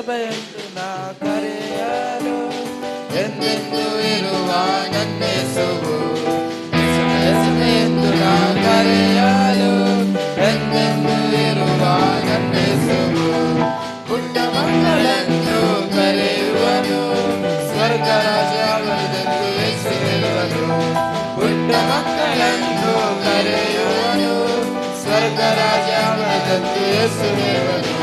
ಎಂದು ನಾ ಕರೆಯಲು ಎಂದೆಂದು ಇರುವ ನನ್ನೆಸುವು ಎಂದು ನಾ ಕರೆಯಲು ಎಂದೆಂದು ಇರುವ ನನ್ನೆಸುವು ಪುಟ್ಟ ಮಕ್ಕಳನ್ನು ಕರೆಯುವನು ಸ್ವರ್ಗ ರಾಜ್ಯವರೆಂದು ಹೆಸರಿರುವನು ಪುಟ್ಟ ಮಕ್ಕಳನ್ನು ಕರೆಯುವನು ಸ್ವರ್ಗ ರಾಜ್ಯವರೆಂದು ಹೆಸರಿರುವನು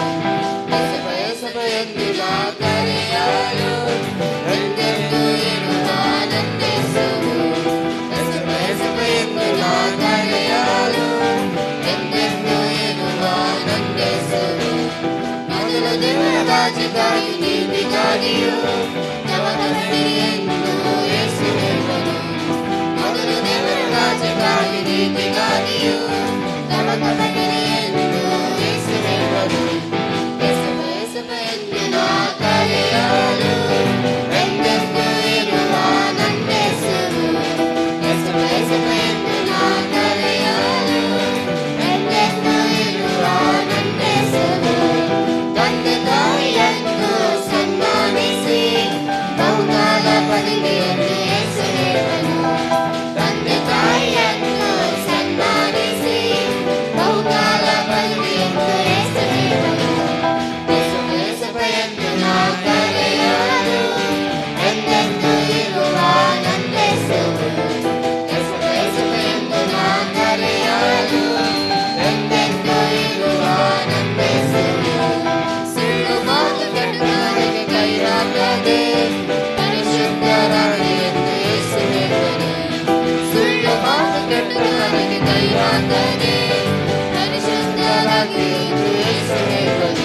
ಎಂದು ನಾ ಕರೆಯಲು ಎಂದೆಂದು ಇರುವ ನನ್ನೆಸುವು ಎಂದು ನಾ ಕರೆಯಲು ಎಂದೆಂದು ಇರುವ ನನ್ನೆಸುವು ಮೊದಲು ದೇವರ ರಾಜ್ಯಕ್ಕಾಗಿ ನೀತಿಗಾಗಿಯೂ ಎಂದು ಹೆಸರಿರುವನು ಮೊದಲು ದೇವರ ರಾಜ್ಯಕ್ಕಾಗಿ ನೀತಿಗಾಗಿಯೂ ಎಂದು ಹೆಸರಿರುವನು ಎಂದು ನಾ ಕರೆಯಲು ಎಂದೆಂದು ಇರುವ ನನ್ನೆಸುವು ಎಂದು ನಾ ಕರೆಯಲು ಎಂದೆಂದು ಇರುವ ನನ್ನೆಸುವು ತಂದೆ ತಾಯಿಯನ್ನು ಸನ್ಮಾನಿಸಿ ಬಹುಕಾಲ ಪದವಿಯನ್ನು ಹೆಸರಿರುವನು ತಂದೆ ತಾಯಿಯನ್ನು ಸನ್ಮಾನಿಸಿ ಬಹುಕಾಲ ಪದವಿಯನ್ನು ಹೆಸರಿರುವನು ಎಂದು ನಾ ಕರೆಯಲು ಎಂದೆಂದು ಇರುವ ನನ್ನೆಸುವು ಎಂದು ನಾ ಕರೆಯಲು ಎಂದೆಂದು ಇರುವ ನನ್ನೆಸುವು ಸುಳ್ಳು ಮಾತು ಕೆಟ್ಟವರಿಗೆ ಕೈ ಹಾಕದೆ ಪರಿಶುದ್ಧರಾಗಿ ಎಂದು ಹೆಸರಿರುವನು ಸುಳ್ಳು ಮಾತು ಕೆಟ್ಟವರಿಗೆ ಕೈ ಹಾಕದೆ ಪರಿಶುದ್ಧರಾಗಿ ಎಂದು ಹೆಸರಿರುವನು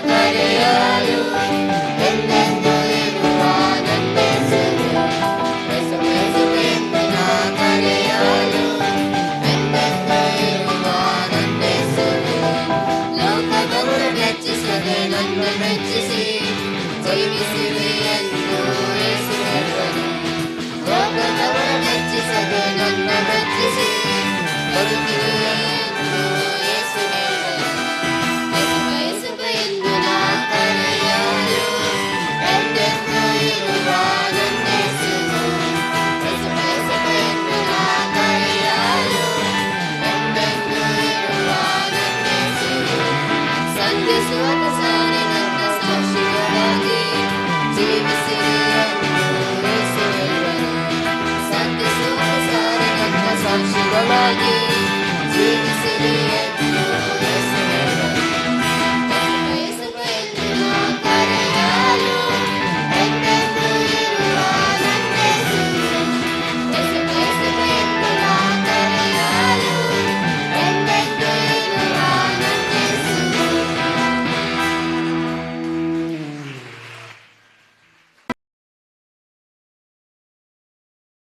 ಕರೆಯಲು ಎಂದೆಂದು ಇರುವ ನನ್ನೆಸುವು ಎಂದು ನಾ ಕರೆಯಲು ಎಂದೆಂದು ಇರುವ ನನ್ನೆಸುವು ಲೋಕದವರು ಮೆಚ್ಚಿಸದೆ ನನ್ನ ಮೆಚ್ಚಿಸಿ ಜೀವಿಸಿರಿ ಎಂದು ಹೆಸರಿರುವನು ಲೋಕದವರು ಮೆಚ್ಚಿಸದೆ ನನ್ನ ಮೆಚ್ಚಿಸಿ ಬದುಕಿರಿ ಎಂದು ಹೆಸರಿರುವನು ಎಂದು ನಾ ಕರೆಯಲು ಎಂದೆಂದು ಇರುವ ನನ್ನೆಸುವು ಎಂದು ನಾ ಕರೆಯಲು ಎಂದೆಂದು ಇರುವ ನನ್ನೆಸುವು ಸಂಧಿಸುವ ಸಾರಿನಂತ ಸಾಕ್ಷಿಗಳಾಗಿ ಜೀವಿಸಿರಿ ಎಂದು ಹೆಸರಿರುವನು ಸಂಧಿಸುವ ಸಾರಿನಂತ ಸಾಕ್ಷಿಗಳಾಗಿ